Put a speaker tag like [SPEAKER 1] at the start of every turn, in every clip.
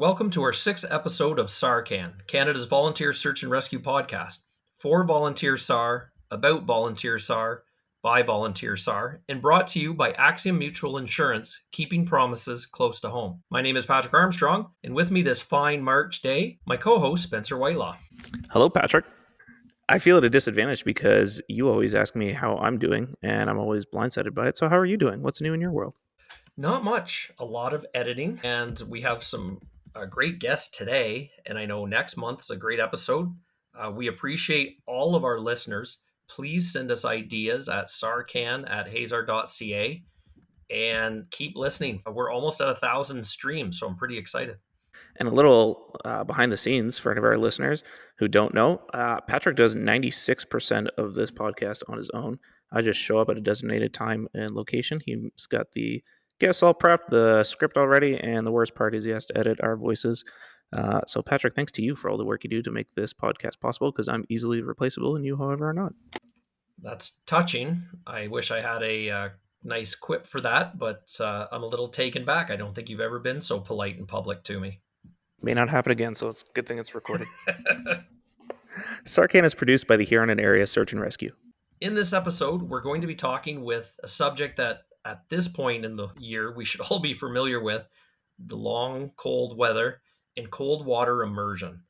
[SPEAKER 1] Welcome to our sixth episode of SARCan, Canada's Volunteer Search and Rescue podcast. For Volunteer SAR, about Volunteer SAR, by Volunteer SAR, and brought to you by Axiom Mutual Insurance, keeping promises close to home. My name is Patrick Armstrong, and with me this fine March day, my co-host Spencer Whitelaw.
[SPEAKER 2] Hello, Patrick. I feel at a disadvantage because you always ask me how I'm doing, and I'm always blindsided by it. So how are you doing? What's new in your world?
[SPEAKER 1] Not much. A lot of editing, and we have some great guests today, and I know next month's a great episode. We appreciate all of our listeners. Please send us ideas at sarcan@hazar.ca and keep listening. We're almost at 1,000 streams, so I'm pretty excited.
[SPEAKER 2] And a little behind the scenes for any of our listeners who don't know, Patrick does 96% of this podcast on his own. I just show up at a designated time and location. He's got the guests all prepped, the script already, and the worst part is he has to edit our voices. So Patrick, thanks to you for all the work you do to make this podcast possible, because I'm easily replaceable and you, however, are not.
[SPEAKER 1] That's touching. I wish I had a nice quip for that, but I'm a little taken back. I don't think you've ever been so polite in public to me.
[SPEAKER 2] May not happen again, so it's a good thing it's recorded. SARCan is produced by the Huron and Area Search and Rescue.
[SPEAKER 1] In this episode, we're going to be talking with a subject that at this point in the year we should all be familiar with: the long, cold weather and cold water immersion.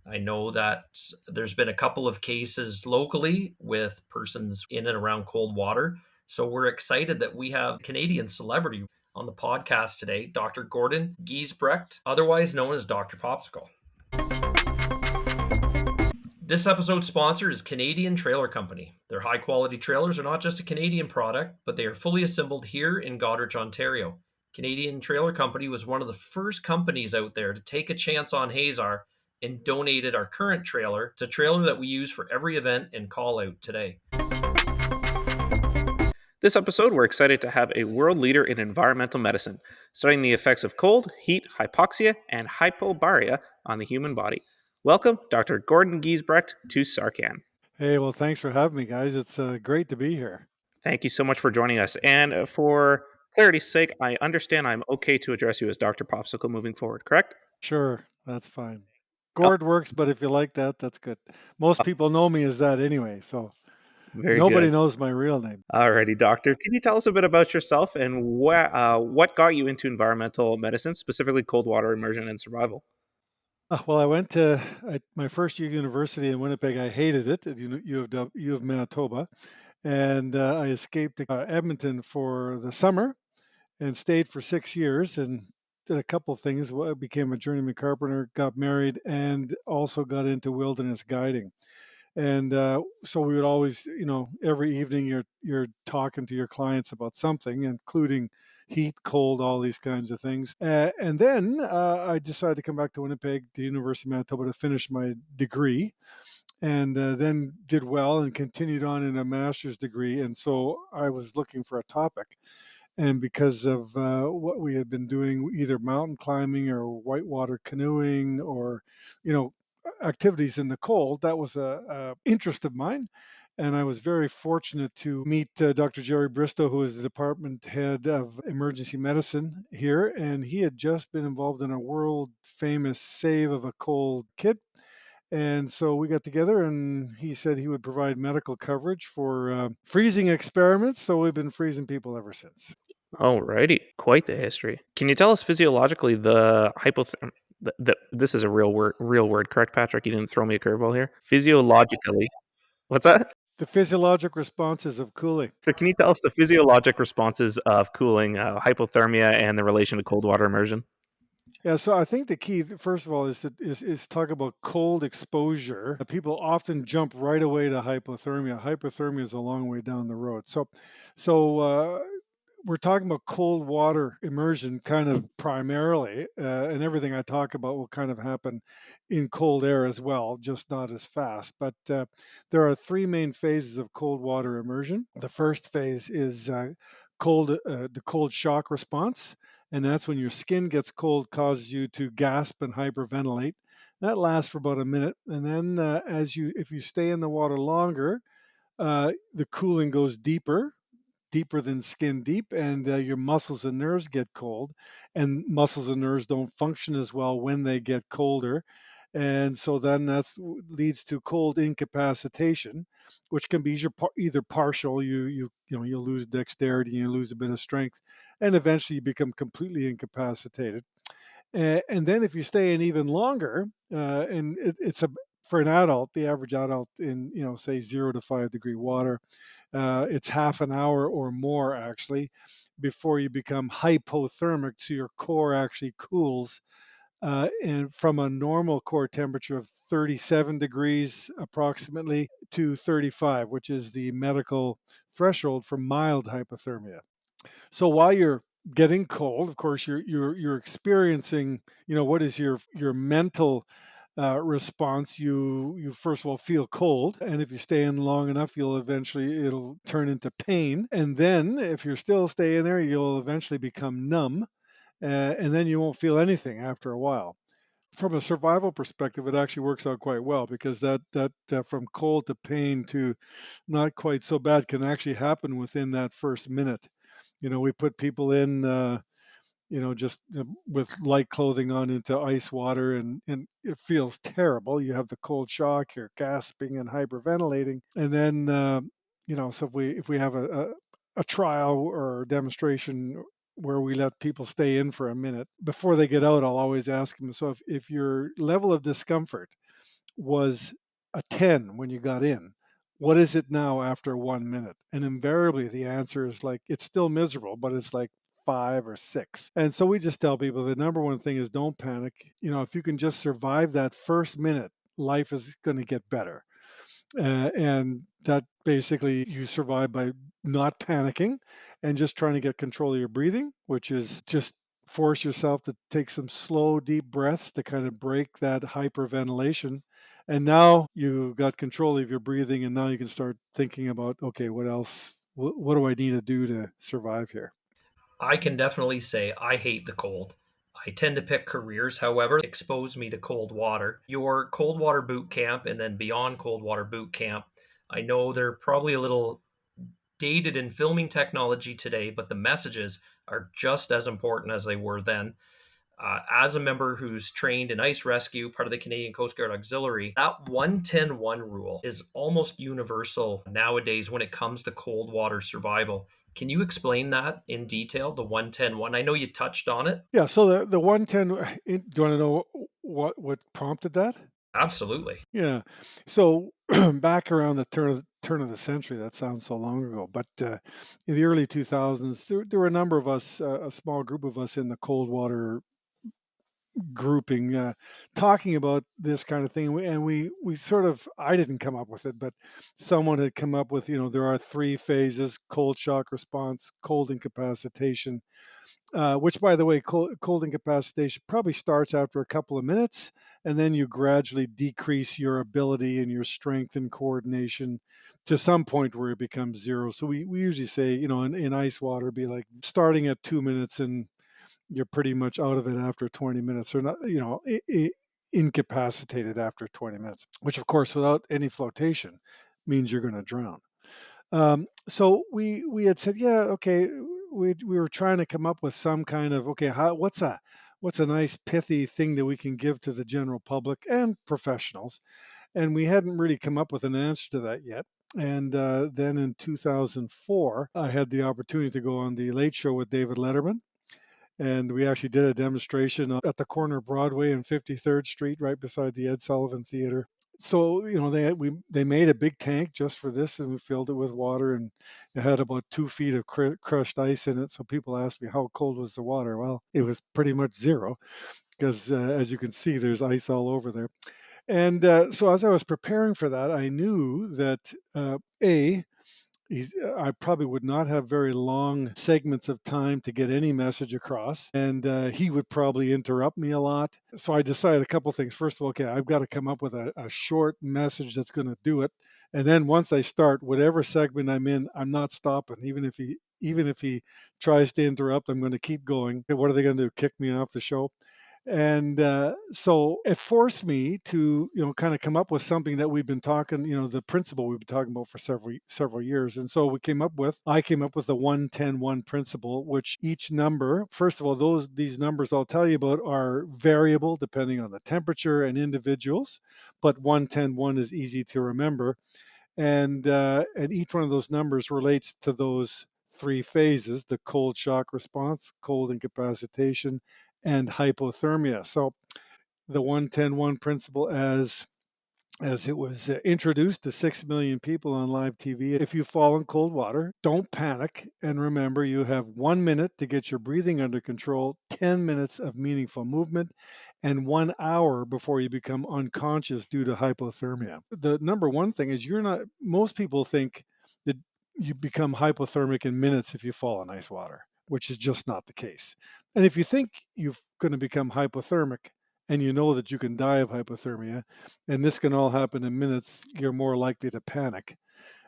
[SPEAKER 1] I know that there's been a couple of cases locally with persons in and around cold water. So we're excited that we have Canadian celebrity on the podcast today, Dr. Gordon Giesbrecht, otherwise known as Dr. Popsicle. This episode's sponsor is Canadian Trailer Company. Their high-quality trailers are not just a Canadian product, but they are fully assembled here in Goderich, Ontario. Canadian Trailer Company was one of the first companies out there to take a chance on Hazar and donated our current trailer. It's a trailer that we use for every event and call out today.
[SPEAKER 2] This episode, we're excited to have a world leader in environmental medicine, studying the effects of cold, heat, hypoxia, and hypobaria on the human body. Welcome, Dr. Gordon Giesbrecht, to SARCan.
[SPEAKER 3] Hey, well, thanks for having me, guys. It's great to be here.
[SPEAKER 2] Thank you so much for joining us. And for clarity's sake, I understand I'm okay to address you as Dr. Popsicle moving forward, correct?
[SPEAKER 3] Sure, that's fine. Gord works, but if you like that, that's good. Most people know me as that anyway, so nobody knows my real name.
[SPEAKER 2] Alrighty, doctor. Can you tell us a bit about yourself and what got you into environmental medicine, specifically cold water immersion and survival?
[SPEAKER 3] Well, I went to my first year university in Winnipeg. I hated it at U of Manitoba, and I escaped to Edmonton for the summer and stayed for 6 years and did a couple of things. I became a journeyman carpenter, got married, and also got into wilderness guiding. And so we would always, every evening you're talking to your clients about something, including heat, cold, all these kinds of things. And then I decided to come back to Winnipeg, the University of Manitoba, to finish my degree, and then did well and continued on in a master's degree. And so I was looking for a topic. And because of what we had been doing, either mountain climbing or whitewater canoeing or, activities in the cold, that was a interest of mine. And I was very fortunate to meet Dr. Jerry Bristow, who is the department head of emergency medicine here. And he had just been involved in a world famous save of a cold kid. And so we got together and he said he would provide medical coverage for freezing experiments. So we've been freezing people ever since.
[SPEAKER 2] Alrighty, quite the history. Can you tell us physiologically the hypothermia? This is a real word, correct, Patrick? You didn't throw me a curveball here. Physiologically, what's that?
[SPEAKER 3] The physiologic responses of cooling.
[SPEAKER 2] So can you tell us the physiologic responses of cooling, hypothermia, and the relation to cold water immersion?
[SPEAKER 3] Yeah, so I think the key, first of all, is talk about cold exposure. People often jump right away to hypothermia. Hypothermia is a long way down the road. So we're talking about cold water immersion kind of primarily, and everything I talk about will kind of happen in cold air as well, just not as fast. But there are three main phases of cold water immersion. The first phase is the cold shock response, and that's when your skin gets cold, causes you to gasp and hyperventilate. That lasts for about a minute, and then if you stay in the water longer, the cooling goes deeper. deeper than skin deep, and your muscles and nerves get cold, and muscles and nerves don't function as well when they get colder. And so then that's leads to cold incapacitation, which can be either partial, you lose dexterity, you lose a bit of strength, and eventually you become completely incapacitated. And then if you stay in even longer, and it's a for an adult, the average adult in, say 0 to 5 degree water, it's half an hour or more actually before you become hypothermic. So your core actually cools, and from a normal core temperature of 37 degrees approximately to 35, which is the medical threshold for mild hypothermia. So while you're getting cold, of course, you're experiencing, what is your mental response? You first of all feel cold, and if you stay in long enough, it'll turn into pain, and then if you're still staying there, you'll eventually become numb, and then you won't feel anything after a while. From a survival perspective, it actually works out quite well because that from cold to pain to not quite so bad can actually happen within that first minute. We put people in, just with light clothing on into ice water, and it feels terrible. You have the cold shock, you're gasping and hyperventilating, and then so if we have a trial or demonstration where we let people stay in for a minute before they get out, I'll always ask them. So if your level of discomfort was a 10 when you got in, what is it now after 1 minute? And invariably the answer is like, it's still miserable, but it's like 5 or 6. And so we just tell people the number one thing is don't panic. If you can just survive that first minute, life is going to get better. And that basically you survive by not panicking and just trying to get control of your breathing, which is just force yourself to take some slow, deep breaths to kind of break that hyperventilation. And now you've got control of your breathing, and now you can start thinking about, okay, what else? What do I need to do to survive here?
[SPEAKER 1] I can definitely say I hate the cold. I tend to pick careers, however, expose me to cold water. Your cold water boot camp and then beyond cold water boot camp, I know they're probably a little dated in filming technology today, but the messages are just as important as they were then. As a member who's trained in ice rescue, part of the Canadian Coast Guard Auxiliary, that 1-10-1 rule is almost universal nowadays when it comes to cold water survival. Can you explain that in detail, the 1-10-1? I know you touched on it.
[SPEAKER 3] Yeah. So the 110. Do you want to know what prompted that?
[SPEAKER 1] Absolutely.
[SPEAKER 3] Yeah. So back around the turn of the century, that sounds so long ago, but in the early 2000s, there were a number of us, a small group of us in the cold water grouping, talking about this kind of thing. And we sort of, I didn't come up with it, but someone had come up with, there are 3 phases: cold shock response, cold incapacitation, which, by the way, cold incapacitation probably starts after a couple of minutes, and then you gradually decrease your ability and your strength and coordination to some point where it becomes zero. So we usually say, in ice water, be like starting at 2 minutes, and you're pretty much out of it after 20 minutes, or not, incapacitated after 20 minutes, which, of course, without any flotation means you're going to drown. So we had said, yeah, okay. We were trying to come up with some kind of, okay, what's a nice pithy thing that we can give to the general public and professionals, and we hadn't really come up with an answer to that yet. And then in 2004, I had the opportunity to go on the Late Show with David Letterman, and we actually did a demonstration at the corner of Broadway and 53rd Street, right beside the Ed Sullivan Theater. So they made a big tank just for this, and we filled it with water, and it had about 2 feet of crushed ice in it. So people asked me, how cold was the water? Well, it was pretty much zero, because as you can see, there's ice all over there. And so as I was preparing for that, I knew that a I probably would not have very long segments of time to get any message across, and he would probably interrupt me a lot. So I decided a couple things. First of all, okay, I've got to come up with a short message that's going to do it, and then once I start, whatever segment I'm in, I'm not stopping. Even if he tries to interrupt, I'm going to keep going. What are they going to do? Kick me off the show? And so it forced me to, kind of come up with something that we've been talking, the principle we've been talking about for several years. And so I came up with the 1-10-1 principle, which each number, first of all, these numbers I'll tell you about are variable depending on the temperature and individuals, but 1-10-1 is easy to remember. And each one of those numbers relates to those three phases: the cold shock response, cold incapacitation, and hypothermia. So the 1-10-1 principle, as it was introduced to 6 million people on live TV. If you fall in cold water, don't panic. And remember, you have 1 minute to get your breathing under control, 10 minutes of meaningful movement, and 1 hour before you become unconscious due to hypothermia. The number one thing is most people think that you become hypothermic in minutes if you fall in ice water, which is just not the case. And if you think you're going to become hypothermic, and you know that you can die of hypothermia, and this can all happen in minutes, you're more likely to panic.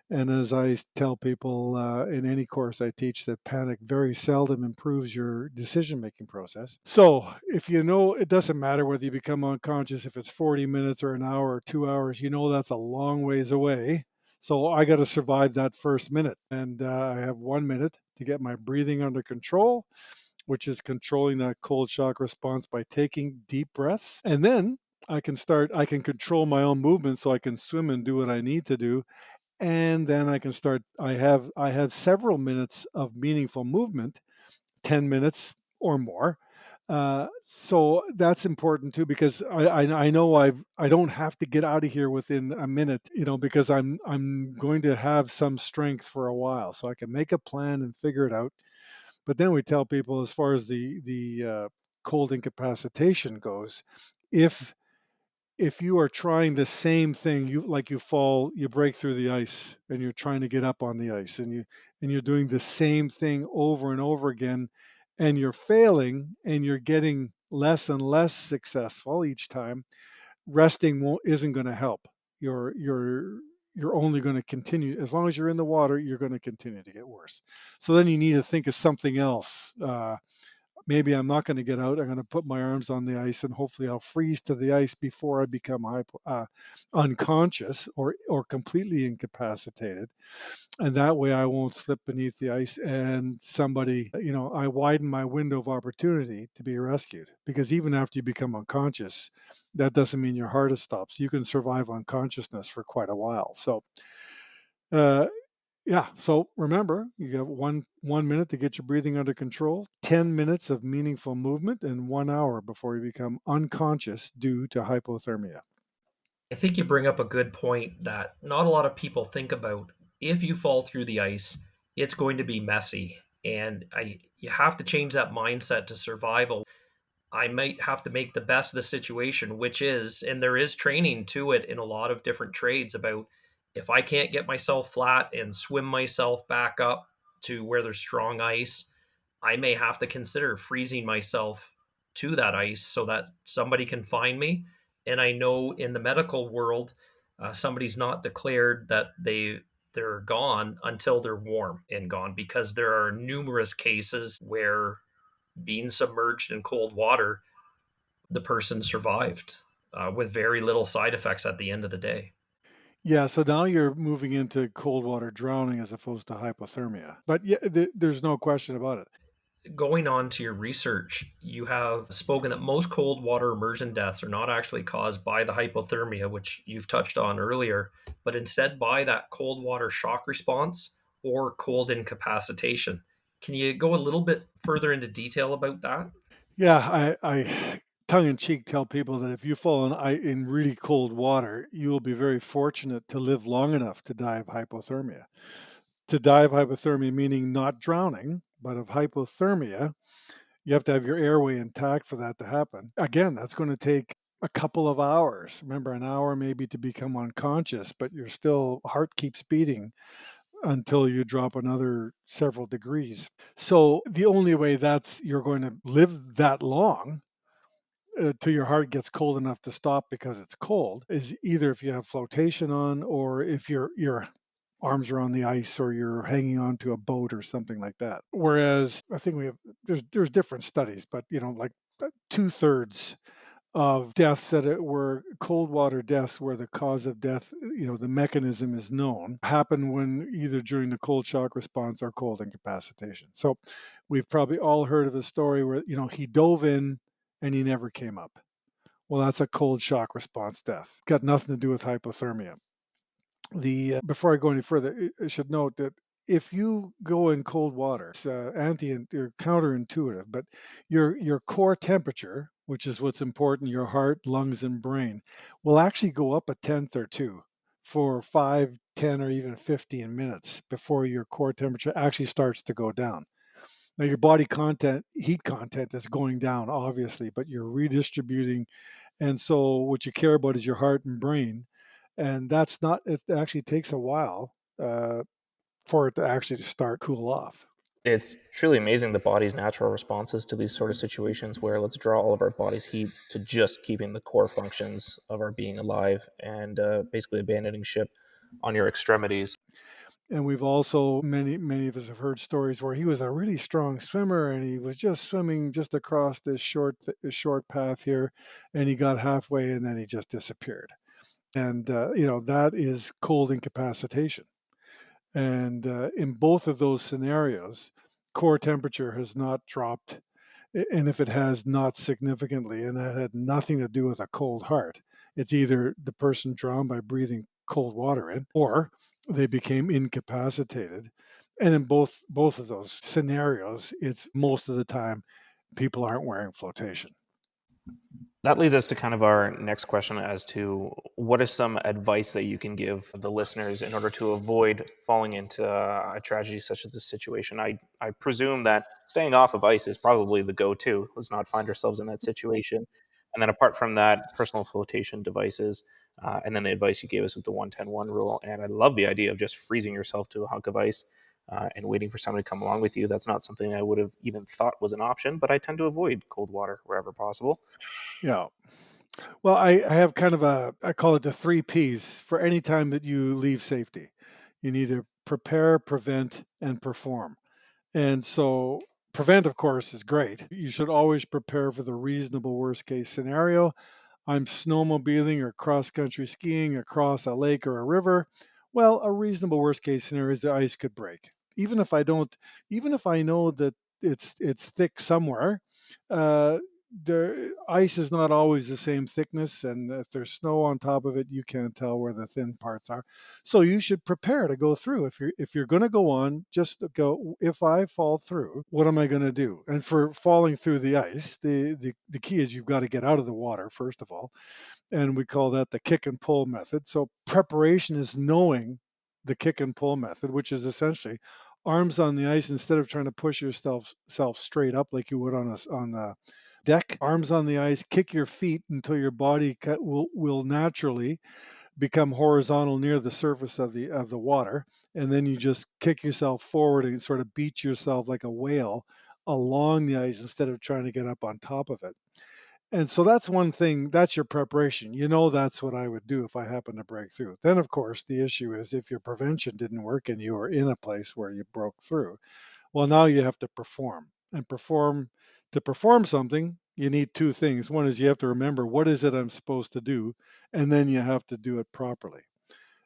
[SPEAKER 3] And as I tell people in any course I teach, that panic very seldom improves your decision making process. So if you know, it doesn't matter whether you become unconscious, if it's 40 minutes or an hour or 2 hours, that's a long ways away. So I got to survive that first minute. And I have 1 minute to get my breathing under control, which is controlling that cold shock response by taking deep breaths. And then I can control my own movement, so I can swim and do what I need to do. And then I have several minutes of meaningful movement, 10 minutes or more. So that's important too, because I know I don't have to get out of here within a minute, because I'm going to have some strength for a while, so I can make a plan and figure it out. But then we tell people, as far as the cold incapacitation goes, if you are trying the same thing, you break through the ice, and you're trying to get up on the ice, and you're doing the same thing over and over again, and you're failing, and you're getting less and less successful each time, resting isn't going to help. You're only going to continue. As long as you're in the water, you're going to continue to get worse. So then you need to think of something else. Maybe I'm not going to get out. I'm going to put my arms on the ice, and hopefully I'll freeze to the ice before I become unconscious or completely incapacitated. And that way I won't slip beneath the ice, and I widen my window of opportunity to be rescued. Because even after you become unconscious, that doesn't mean your heart has stopped. You can survive unconsciousness for quite a while. So, uh, yeah. So remember, you have one minute to get your breathing under control, 10 minutes of meaningful movement, and 1 hour before you become unconscious due to hypothermia.
[SPEAKER 1] I think you bring up a good point that not a lot of people think about. If you fall through the ice, it's going to be messy. And you have to change that mindset to survival. I might have to make the best of the situation, which is, and there is training to it in a lot of different trades about, if I can't get myself flat and swim myself back up to where there's strong ice, I may have to consider freezing myself to that ice so that somebody can find me. And I know in the medical world, somebody's not declared that they're gone until they're warm and gone, because there are numerous cases where, being submerged in cold water, the person survived with very little side effects at the end of the day.
[SPEAKER 3] Yeah, so now you're moving into cold water drowning as opposed to hypothermia. But yeah, there's no question about it.
[SPEAKER 1] Going on to your research, you have spoken that most cold water immersion deaths are not actually caused by the hypothermia, which you've touched on earlier, but instead by that cold water shock response or cold incapacitation. Can you go a little bit further into detail about that?
[SPEAKER 3] Yeah, I tongue in cheek tell people that if you fall in really cold water, you will be very fortunate to live long enough to die of hypothermia. To die of hypothermia, meaning not drowning, but of hypothermia, you have to have your airway intact for that to happen. Again, that's going to take a couple of hours. Remember, an hour maybe to become unconscious, but your heart keeps beating until you drop another several degrees. So the only way you're going to live that long, till your heart gets cold enough to stop because it's cold, is either if you have flotation on, or if your arms are on the ice, or you're hanging onto a boat or something like that. Whereas I think there's different studies, but like 2/3 of deaths that were cold water deaths where the cause of death, the mechanism is known, happen when either during the cold shock response or cold incapacitation. So we've probably all heard of a story where, he dove in and he never came up. Well, that's a cold shock response death. Got nothing to do with hypothermia. Before I go any further, I should note that if you go in cold water, it's or counterintuitive, but your core temperature, which is what's important, your heart, lungs, and brain, will actually go up a tenth or two for 5, 10, or even 15 minutes before your core temperature actually starts to go down. Now, your body heat content is going down, obviously, but you're redistributing. And so what you care about is your heart and brain. And it actually takes a while for it to actually start cool off.
[SPEAKER 2] It's truly amazing the body's natural responses to these sort of situations where let's draw all of our body's heat to just keeping the core functions of our being alive and basically abandoning ship on your extremities.
[SPEAKER 3] And we've also, many of us have heard stories where he was a really strong swimmer and he was just swimming just across this short path here, and he got halfway and then he just disappeared. And, that is cold incapacitation. And in both of those scenarios, core temperature has not dropped. And if it has, not significantly, and that had nothing to do with a cold heart. It's either the person drowned by breathing cold water in, or they became incapacitated. And in both of those scenarios, it's most of the time people aren't wearing flotation.
[SPEAKER 2] That leads us to kind of our next question as to what is some advice that you can give the listeners in order to avoid falling into a tragedy such as this situation. I presume that staying off of ice is probably the go-to. Let's not find ourselves in that situation. And then apart from that, personal flotation devices, and then the advice you gave us with the 1-10-1 rule. And I love the idea of just freezing yourself to a hunk of ice and waiting for somebody to come along with you. That's not something I would have even thought was an option, but I tend to avoid cold water wherever possible.
[SPEAKER 3] Yeah. Well, I have kind of I call it the 3 Ps for any time that you leave safety. You need to prepare, prevent, and perform. And so prevent, of course, is great. You should always prepare for the reasonable worst case scenario. I'm snowmobiling or cross country skiing across a lake or a river. Well, a reasonable worst case scenario is the ice could break. Even if I know that it's thick somewhere, uh, the ice is not always the same thickness, and if there's snow on top of it, you can't tell where the thin parts are. So you should prepare to go through. If you're going to go on, just go. If I fall through, what am I going to do? And for falling through the ice, the key is you've got to get out of the water first of all, and we call that the kick and pull method. So preparation is knowing the kick and pull method, which is essentially arms on the ice instead of trying to push yourself straight up like you would on the deck. Arms on the ice, kick your feet until your body will naturally become horizontal near the surface of the water, and then you just kick yourself forward and sort of beat yourself like a whale along the ice instead of trying to get up on top of it. And so that's one thing, that's your preparation. That's what I would do if I happen to break through. Then, of course, the issue is if your prevention didn't work and you were in a place where you broke through, well, now you have to perform. And to perform something, you need 2 things. One is you have to remember what is it I'm supposed to do, and then you have to do it properly.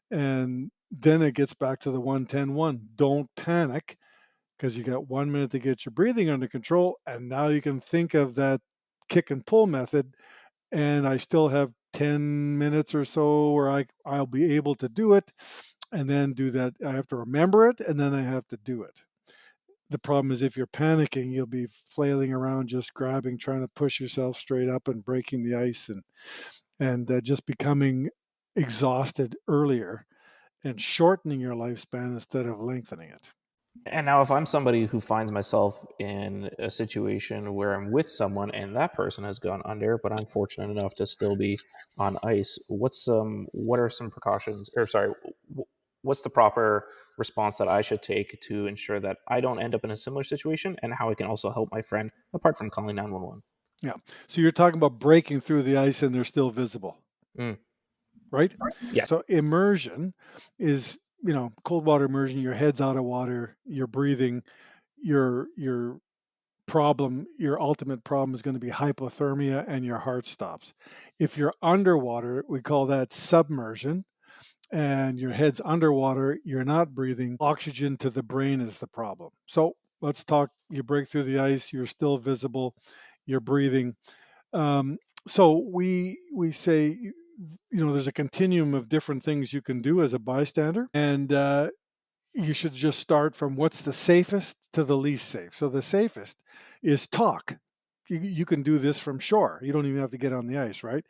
[SPEAKER 3] And then it gets back to the 1-10-1. Don't panic because you got 1 minute to get your breathing under control, and now you can think of that kick and pull method, and I still have 10 minutes or so where I'll be able to do it, and then do that. I have to remember it, and then I have to do it. The problem is if you're panicking, you'll be flailing around, just grabbing, trying to push yourself straight up and breaking the ice, and just becoming exhausted earlier and shortening your lifespan instead of lengthening it.
[SPEAKER 2] And now, if I'm somebody who finds myself in a situation where I'm with someone and that person has gone under, but I'm fortunate enough to still be on ice, what are some precautions, or sorry, what's the proper response that I should take to ensure that I don't end up in a similar situation, and how I can also help my friend apart from calling 911?
[SPEAKER 3] Yeah. So you're talking about breaking through the ice and they're still visible,
[SPEAKER 2] Mm,
[SPEAKER 3] right?
[SPEAKER 2] yeah.
[SPEAKER 3] So immersion is, cold water immersion, your head's out of water, you're breathing, you're problem, your ultimate problem is going to be hypothermia and your heart stops. If you're underwater, we call that submersion, and your head's underwater, you're not breathing. Oxygen to the brain is the problem. So let's talk. You break through the ice, you're still visible, you're breathing. Um, so we say, there's a continuum of different things you can do as a bystander, and you should just start from what's the safest to the least safe. So the safest is talk. You can do this from shore. You don't even have to get on the ice, right?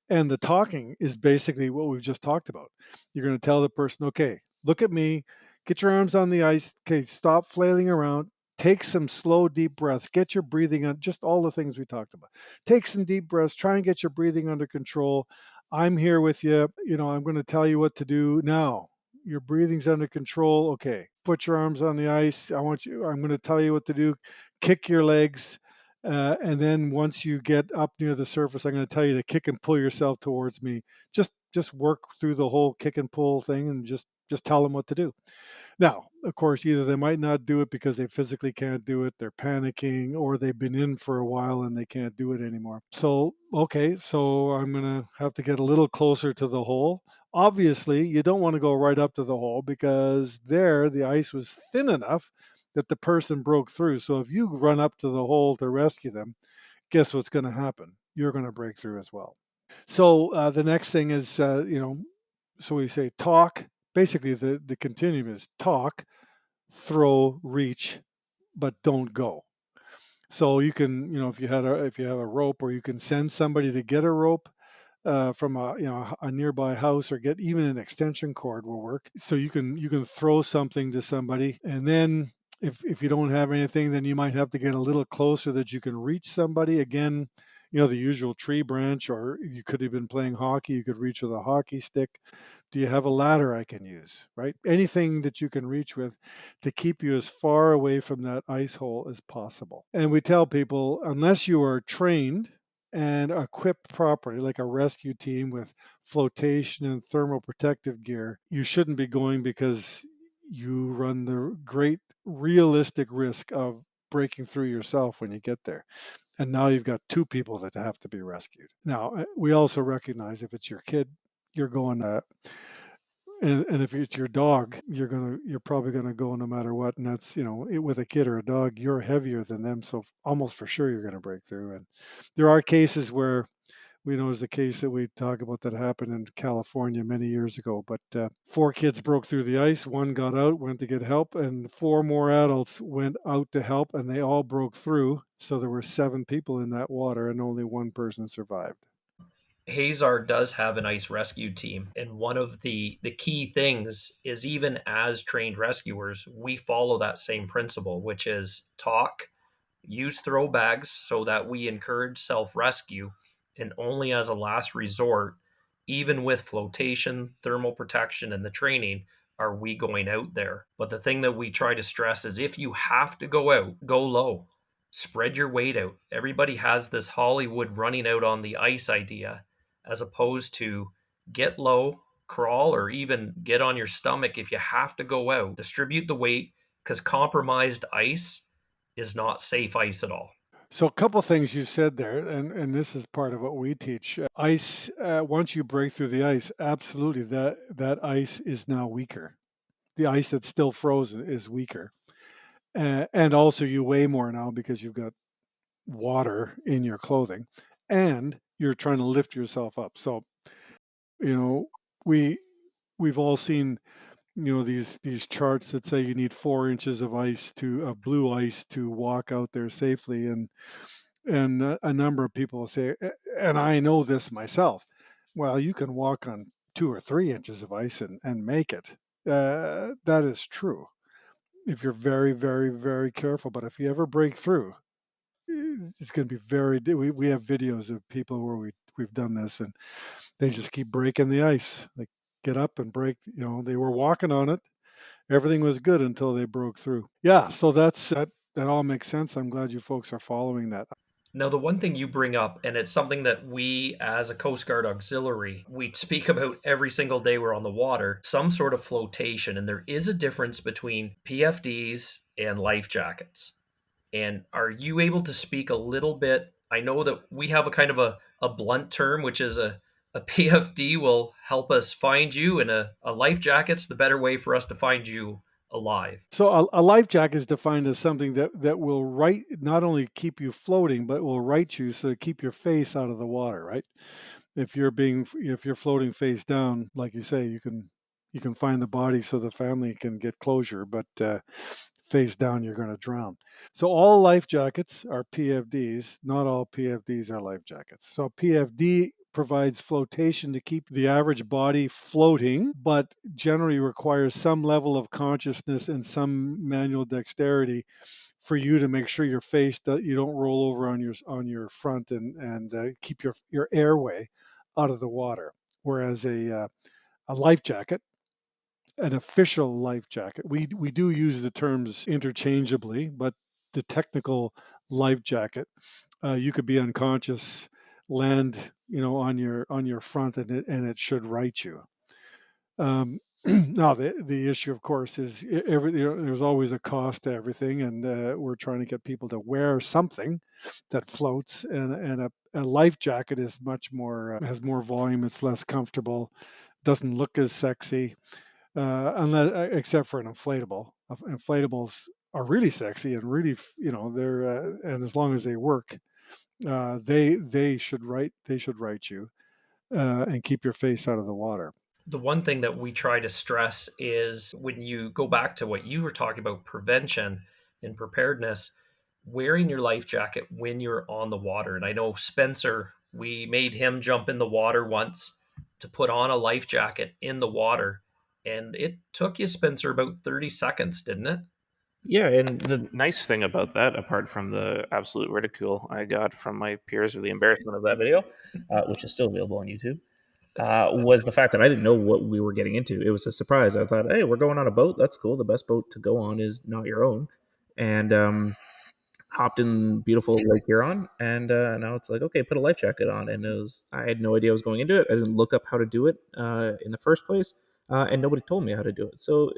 [SPEAKER 3] And the talking is basically what we've just talked about. You're going to tell the person, okay, look at me, get your arms on the ice, okay, stop flailing around, take some slow, deep breaths, get your breathing on, just all the things we talked about. Take some deep breaths, try and get your breathing under control. I'm here with you. I'm going to tell you what to do now. Your breathing's under control. Okay, put your arms on the ice. I'm going to tell you what to do. Kick your legs. And then once you get up near the surface, I'm going to tell you to kick and pull yourself towards me. Just work through the whole kick and pull thing, and just tell them what to do. Now, of course, either they might not do it because they physically can't do it, they're panicking, or they've been in for a while and they can't do it anymore. So, okay, so I'm going to have to get a little closer to the hole. Obviously, you don't want to go right up to the hole because there the ice was thin enough that the person broke through. So if you run up to the hole to rescue them, guess what's going to happen? You're going to break through as well. So the next thing is, so we say talk. Basically, the continuum is talk, throw, reach, but don't go. So you can, if you have a rope, or you can send somebody to get a rope from a nearby house, or get even an extension cord will work. So you can throw something to somebody, and then if you don't have anything, then you might have to get a little closer that you can reach somebody. Again, the usual tree branch, or you could have been playing hockey, you could reach with a hockey stick. Do you have a ladder I can use, right? Anything that you can reach with to keep you as far away from that ice hole as possible. And we tell people, unless you are trained and equipped properly, like a rescue team with flotation and thermal protective gear, you shouldn't be going, because you run the great realistic risk of breaking through yourself when you get there. And now you've got two people that have to be rescued. Now, we also recognize if it's your kid, you're going and if it's your dog, you're probably gonna go no matter what. And that's, with a kid or a dog, you're heavier than them, so almost for sure you're gonna break through. And there are cases where we know there's a case that we talk about that happened in California many years ago. But 4 kids broke through the ice, one got out, went to get help, and 4 more adults went out to help, and they all broke through. So there were 7 people in that water, and only one person survived.
[SPEAKER 1] Hazar does have an ice rescue team, and one of the key things is, even as trained rescuers, we follow that same principle, which is talk, use throw bags so that we encourage self-rescue, and only as a last resort, even with flotation, thermal protection, and the training, are we going out there. But the thing that we try to stress is, if you have to go out, go low. Spread your weight out. Everybody has this Hollywood running out on the ice idea, as opposed to get low, crawl, or even get on your stomach if you have to go out. Distribute the weight, because compromised ice is not safe ice at all.
[SPEAKER 3] So a couple things you said there, and this is part of what we teach. Ice, once you break through the ice, absolutely, that ice is now weaker. The ice that's still frozen is weaker. And also you weigh more now because you've got water in your clothing, and you're trying to lift yourself up. So, you know, we we've all seen, these charts that say you need 4 inches of ice of blue ice to walk out there safely. And a number of people say, and I know this myself, well, you can walk on 2 or 3 inches of ice and make it. That is true if you're very, very, very careful. But if you ever break through, it's going to be we have videos of people where we've done this, and they just keep breaking the ice. They get up and break, they were walking on it. Everything was good until they broke through. Yeah, so that all makes sense. I'm glad you folks are following that.
[SPEAKER 1] Now, the one thing you bring up, and it's something that we as a Coast Guard auxiliary, we speak about every single day we're on the water, some sort of flotation. And there is a difference between PFDs and life jackets. And are you able to speak a little bit? I know that we have a kind of a blunt term, which is a PFD will help us find you, and a life jacket's the better way for us to find you alive.
[SPEAKER 3] So a life jacket is defined as something that will right not only keep you floating, but will right you so to keep your face out of the water, right? If you're floating face down, like you say, you can find the body so the family can get closure, but face down, you're going to drown. So all life jackets are PFDs. Not all PFDs are life jackets. So PFD provides flotation to keep the average body floating, but generally requires some level of consciousness and some manual dexterity for you to make sure your face you don't roll over on your front and keep your airway out of the water. Whereas a life jacket, an official life jacket. We do use the terms interchangeably, but the technical life jacket, you could be unconscious, land, on your front, and it should right you. Now the issue, of course, is there's always a cost to everything, and we're trying to get people to wear something that floats, and a life jacket is much more has more volume. It's less comfortable, doesn't look as sexy unless except for an inflatable. Inflatables are really sexy and really, they're and as long as they work, they should write you and keep your face out of the water.
[SPEAKER 1] The one thing that we try to stress is when you go back to what you were talking about, prevention and preparedness, wearing your life jacket when you're on the water. And I know Spencer, we made him jump in the water once to put on a life jacket in the water. And it took you, Spencer, about 30 seconds, didn't it?
[SPEAKER 2] Yeah, and the nice thing about that, apart from the absolute ridicule I got from my peers or the embarrassment of that video, which is still available on YouTube, was the fact that I didn't know what we were getting into. It was a surprise. I thought, hey, we're going on a boat. That's cool. The best boat to go on is not your own. And hopped in beautiful Lake Huron, and now it's like, okay, put a life jacket on. And I had no idea I was going into it. I didn't look up how to do it in the first place, and nobody told me how to do it. So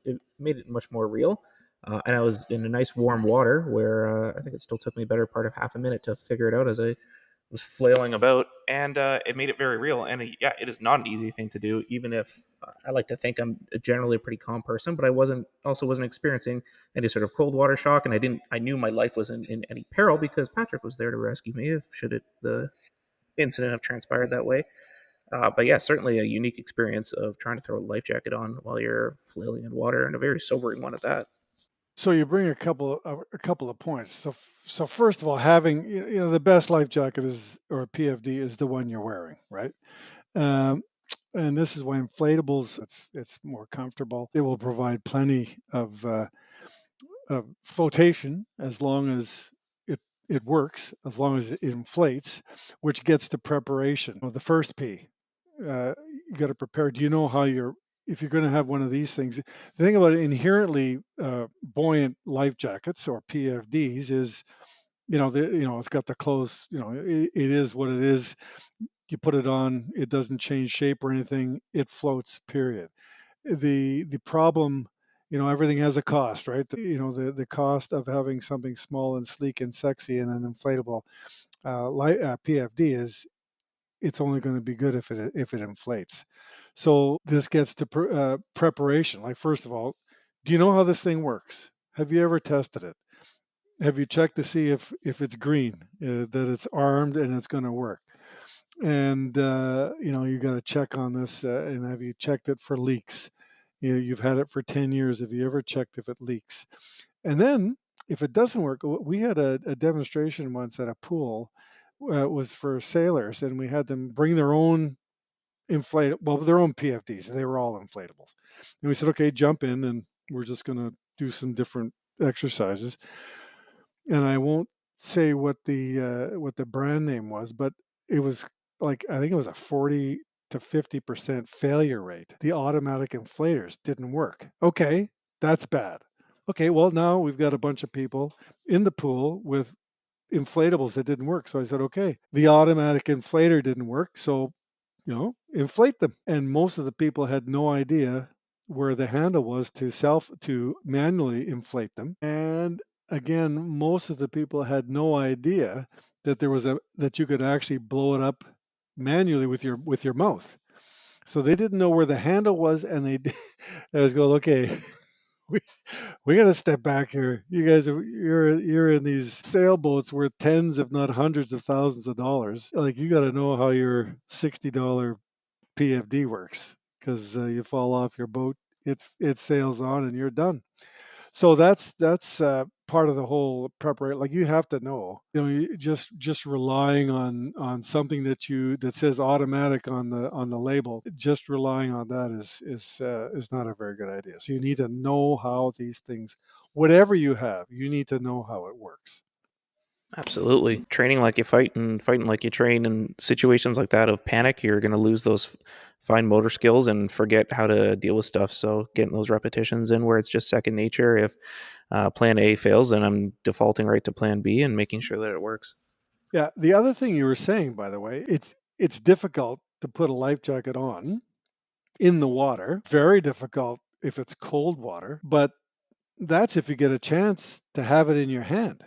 [SPEAKER 2] it made it much more real. And I was in a nice warm water where I think it still took me a better part of half a minute to figure it out as I was flailing about, and it made it very real. And yeah, it is not an easy thing to do, even if I like to think I'm generally a pretty calm person, but I wasn't experiencing any sort of cold water shock, and I knew my life wasn't in any peril because Patrick was there to rescue me if the incident have transpired that way. But yeah, certainly a unique experience of trying to throw a life jacket on while you're flailing in water, and a very sobering one at that.
[SPEAKER 3] So you bring a couple of points. So first of all, having the best life jacket is or PFD is the one you're wearing, right? Um, and this is why inflatables it's more comfortable. It will provide plenty of flotation as long as it works, as long as it inflates, which gets to preparation. Well, the first P, you got to prepare. Do you know how if you're going to have one of these things? The thing about inherently buoyant life jackets or PFDs is, it's got the clothes. It is what it is. You put it on, it doesn't change shape or anything. It floats. Period. The problem, everything has a cost, right? The cost of having something small and sleek and sexy and an inflatable PFD is it's only going to be good if it inflates. So this gets to preparation. Like, first of all, do you know how this thing works? Have you ever tested it? Have you checked to see if it's green, that it's armed and it's going to work? And you got to check on this. And have you checked it for leaks? You've had it for 10 years. Have you ever checked if it leaks? And then if it doesn't work, we had a demonstration once at a pool. It was for sailors, and we had them bring their own their own PFDs. They were all inflatables. And we said, okay, jump in, and we're just going to do some different exercises. And I won't say what the brand name was, but it was like I think it was a 40 to 50% failure rate. The automatic inflators didn't work. Okay, that's bad. Okay, well now we've got a bunch of people in the pool with inflatables that didn't work. So I said, okay, the automatic inflator didn't work, so inflate them. And most of the people had no idea where the handle was to manually inflate them. And again, most of the people had no idea that that you could actually blow it up manually with your mouth. So they didn't know where the handle was, and they was going, okay, we we got to step back here. You guys you're in these sailboats worth tens, if not hundreds of thousands of dollars. Like, you got to know how your $60 PFD works, because you fall off your boat, it sails on, and you're done. So that's part of the whole preparation. Like, you have to know, just relying on something that says automatic on the label. Just relying on that is not a very good idea. So you need to know how these things, whatever you have, you need to know how it works.
[SPEAKER 2] Absolutely. Training like you fight and fighting like you train in situations like that of panic, you're going to lose those fine motor skills and forget how to deal with stuff. So getting those repetitions in where it's just second nature. If plan A fails, then I'm defaulting right to plan B and making sure that it works.
[SPEAKER 3] Yeah. The other thing you were saying, by the way, it's difficult to put a life jacket on in the water. Very difficult if it's cold water, but that's if you get a chance to have it in your hand.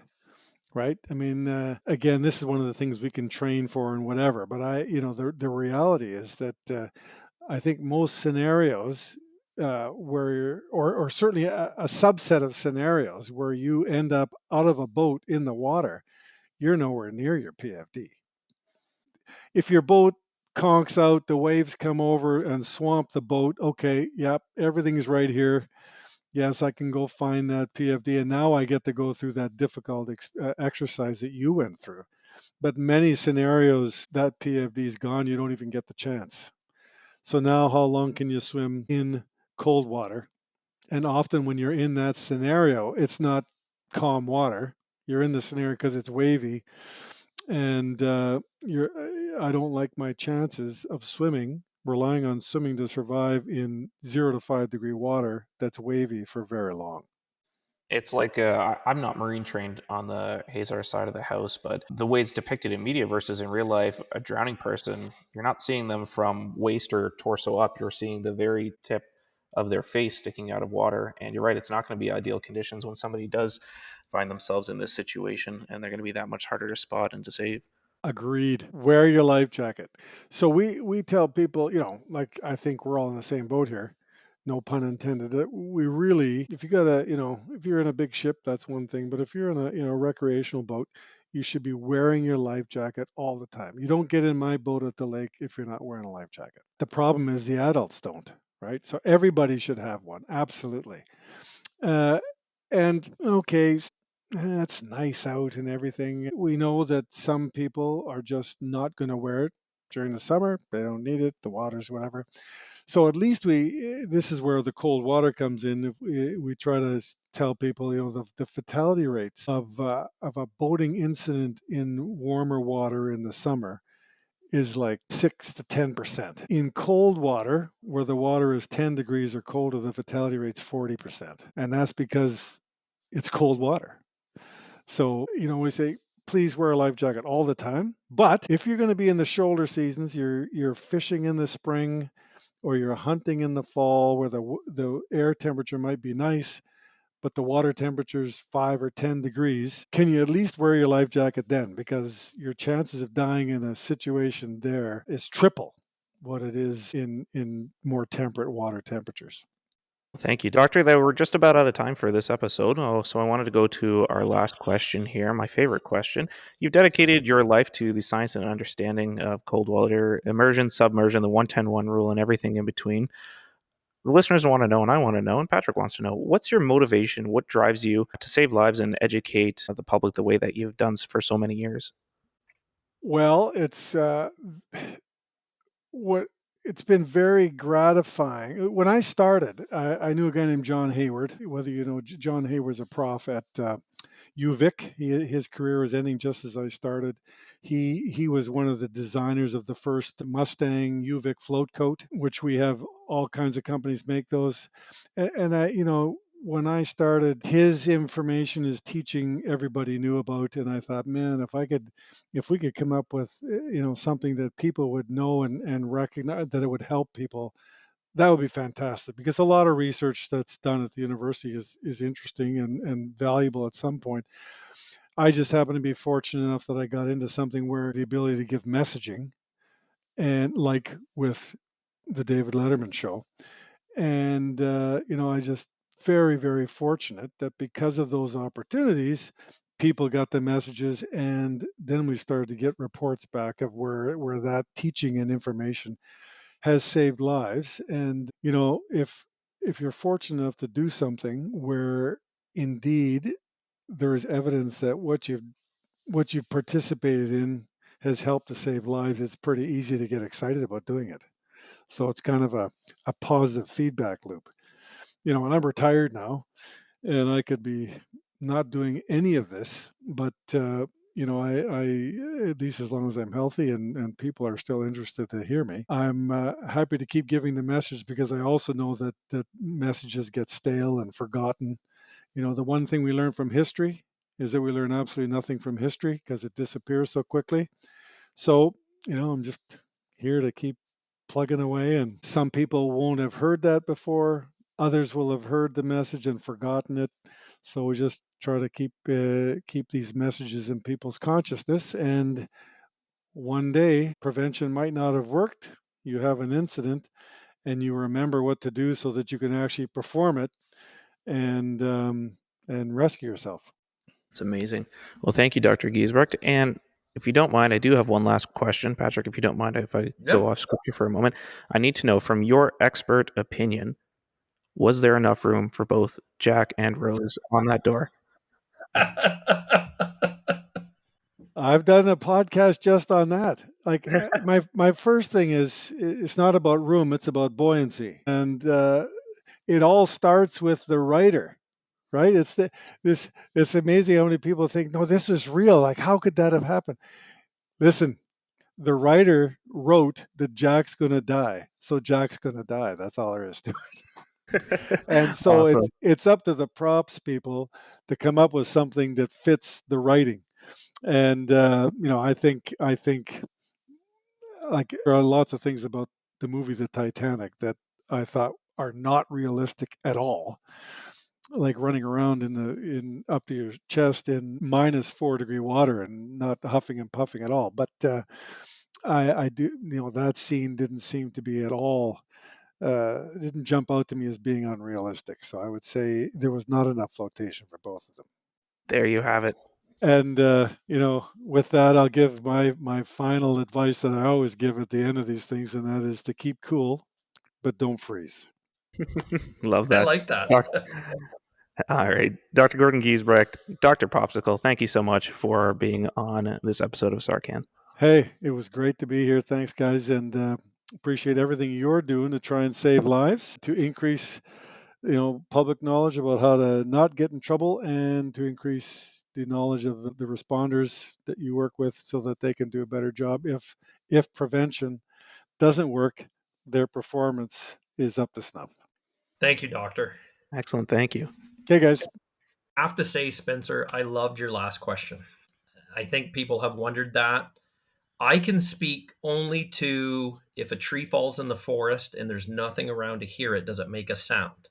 [SPEAKER 3] Right. I mean, again, this is one of the things we can train for and whatever. But the reality is that I think most scenarios or certainly a subset of scenarios where you end up out of a boat in the water, you're nowhere near your PFD. If your boat conks out, the waves come over and swamp the boat. Okay, yep, everything's right here. Yes, I can go find that PFD, and now I get to go through that difficult exercise that you went through. But many scenarios, that PFD is gone. You don't even get the chance. So now, how long can you swim in cold water? And often, when you're in that scenario, it's not calm water. You're in the scenario because it's wavy, and I don't like my chances of swimming, relying on swimming to survive in 0 to 5 degree water that's wavy for very long.
[SPEAKER 2] It's like I'm not marine trained on the Hazar side of the house, but the way it's depicted in media versus in real life, a drowning person, you're not seeing them from waist or torso up. You're seeing the very tip of their face sticking out of water. And you're right, it's not going to be ideal conditions when somebody does find themselves in this situation, and they're going to be that much harder to spot and to save.
[SPEAKER 3] Agreed. Wear your life jacket. So we tell people, like, I think we're all in the same boat here. No pun intended. That we really, if you got if you're in a big ship, that's one thing. But if you're in a recreational boat, you should be wearing your life jacket all the time. You don't get in my boat at the lake if you're not wearing a life jacket. The problem is the adults don't, right? So everybody should have one. Absolutely. Uh, and okay, it's nice out and everything. We know that some people are just not going to wear it during the summer. They don't need it. The water's whatever. So at least this is where the cold water comes in. If we try to tell people, the fatality rates of a boating incident in warmer water in the summer is like 6 to 10%. In cold water, where the water is 10 degrees or colder, the fatality rate's 40%. And that's because it's cold water. So, we say, please wear a life jacket all the time. But if you're going to be in the shoulder seasons, you're fishing in the spring, or you're hunting in the fall, where the air temperature might be nice, but the water temperature is 5 or 10 degrees, can you at least wear your life jacket then? Because your chances of dying in a situation there is triple what it is in more temperate water temperatures.
[SPEAKER 2] Thank you, Doctor. That we're just about out of time for this episode. Oh, so I wanted to go to our last question here, my favorite question. You've dedicated your life to the science and understanding of cold water immersion, submersion, the 1-10-1 rule, and everything in between. The listeners want to know, and I want to know, and Patrick wants to know, what's your motivation? What drives you to save lives and educate the public the way that you've done for so many years?
[SPEAKER 3] Well, what it's been very gratifying. When I started, I knew a guy named John Hayward. Whether you know, John Hayward's a prof at UVic. His career was ending just as I started. He was one of the designers of the first Mustang UVic float coat, which we have all kinds of companies make those. And I, when I started, his information, his teaching, everybody knew about, and I thought, man, if we could come up with something that people would know and recognize, that it would help people, That would be fantastic, because a lot of research that's done at the university is interesting and valuable at some point. I just happen to be fortunate enough that I got into something where the ability to give messaging, and like with the David Letterman show. And, I just very, very fortunate that because of those opportunities, people got the messages. And then we started to get reports back of where that teaching and information has saved lives. And, if you're fortunate enough to do something where indeed there is evidence that what you've participated in has helped to save lives, it's pretty easy to get excited about doing it. So it's kind of a positive feedback loop. And I'm retired now, and I could be not doing any of this, but I at least as long as I'm healthy and people are still interested to hear me, I'm happy to keep giving the message, because I also know that messages get stale and forgotten. The one thing we learn from history is that we learn absolutely nothing from history, because it disappears so quickly. So, I'm just here to keep plugging away, and some people won't have heard that before. Others will have heard the message and forgotten it. So we just try to keep these messages in people's consciousness. And one day, prevention might not have worked. You have an incident, and you remember what to do so that you can actually perform it and rescue yourself.
[SPEAKER 2] It's amazing. Well, thank you, Dr. Giesbrecht. And if you don't mind, I do have one last question, Patrick, if you don't mind if I go
[SPEAKER 1] Yep.
[SPEAKER 2] off script here for a moment. I need to know, from your expert opinion, was there enough room for both Jack and Rose on that door?
[SPEAKER 3] I've done a podcast just on that. Like, my first thing is, it's not about room, it's about buoyancy. And it all starts with the writer, right? It's amazing how many people think, no, this is real. Like, how could that have happened? Listen, the writer wrote that Jack's going to die. So Jack's going to die. That's all there is to it. And so
[SPEAKER 2] Awesome.
[SPEAKER 3] it's up to the props people to come up with something that fits the writing. And I think like, there are lots of things about the movie The Titanic that I thought are not realistic at all, like running around in up to your chest in -4 degree water and not huffing and puffing at all. But I do, that scene didn't seem to be at all. Didn't jump out to me as being unrealistic. So I would say there was not enough flotation for both of them.
[SPEAKER 2] There you have it.
[SPEAKER 3] And with that, I'll give my final advice that I always give at the end of these things, and that is to keep cool, but don't freeze.
[SPEAKER 2] Love
[SPEAKER 1] I
[SPEAKER 2] that.
[SPEAKER 1] like that.
[SPEAKER 2] All right. Dr. Gordon Giesbrecht, Dr. Popsicle, thank you so much for being on this episode of SARCan.
[SPEAKER 3] Hey, it was great to be here. Thanks, guys, and appreciate everything you're doing to try and save lives, to increase public knowledge about how to not get in trouble, and to increase the knowledge of the responders that you work with, so that they can do a better job. If prevention doesn't work, their performance is up to snuff.
[SPEAKER 1] Thank you, Doctor.
[SPEAKER 2] Excellent. Thank you.
[SPEAKER 3] Okay, guys.
[SPEAKER 1] I have to say, Spencer, I loved your last question. I think people have wondered that. I can speak only to if a tree falls in the forest and there's nothing around to hear it, does it make a sound?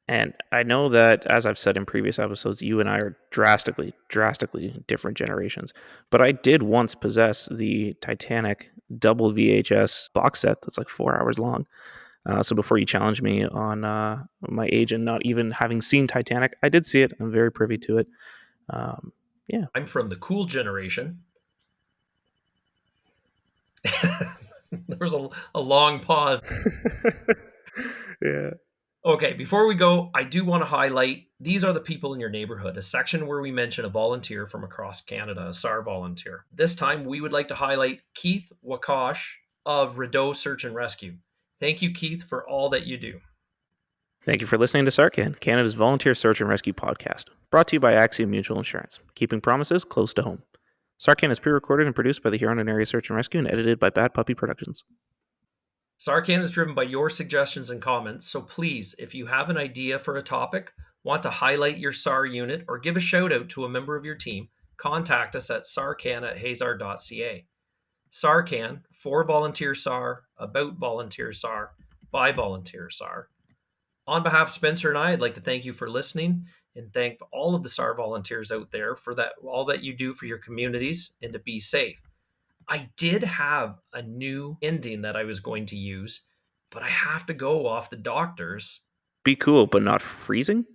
[SPEAKER 2] And I know that, as I've said in previous episodes, you and I are drastically, drastically different generations. But I did once possess the Titanic double VHS box set that's like 4 hours long. So before you challenge me on my age and not even having seen Titanic, I did see it. I'm very privy to it. Yeah.
[SPEAKER 1] I'm from the cool generation. There was a long pause.
[SPEAKER 2] Yeah.
[SPEAKER 1] Okay, before we go, I do want to highlight these are the people in your neighborhood, a section where we mention a volunteer from across Canada, a SAR volunteer. This time, we would like to highlight Keith Wakosh of Rideau Search and Rescue. Thank you, Keith, for all that you do.
[SPEAKER 2] Thank you for listening to SARCan, Canada's Volunteer Search and Rescue podcast, brought to you by Axiom Mutual Insurance, keeping promises close to home. SARCan is pre-recorded and produced by the Huron Area Search and Rescue and edited by Bad Puppy Productions.
[SPEAKER 1] SARCan is driven by your suggestions and comments, so please, if you have an idea for a topic, want to highlight your SAR unit, or give a shout out to a member of your team, contact us at sarcan@hazar.ca. SARCan, for Volunteer SAR, about Volunteer SAR, by Volunteer SAR. On behalf of Spencer and I, I'd like to thank you for listening and thank all of the SAR volunteers out there for all that you do for your communities and to be safe. I did have a new ending that I was going to use, but I have to go off the doctors.
[SPEAKER 2] Be cool, but not freezing?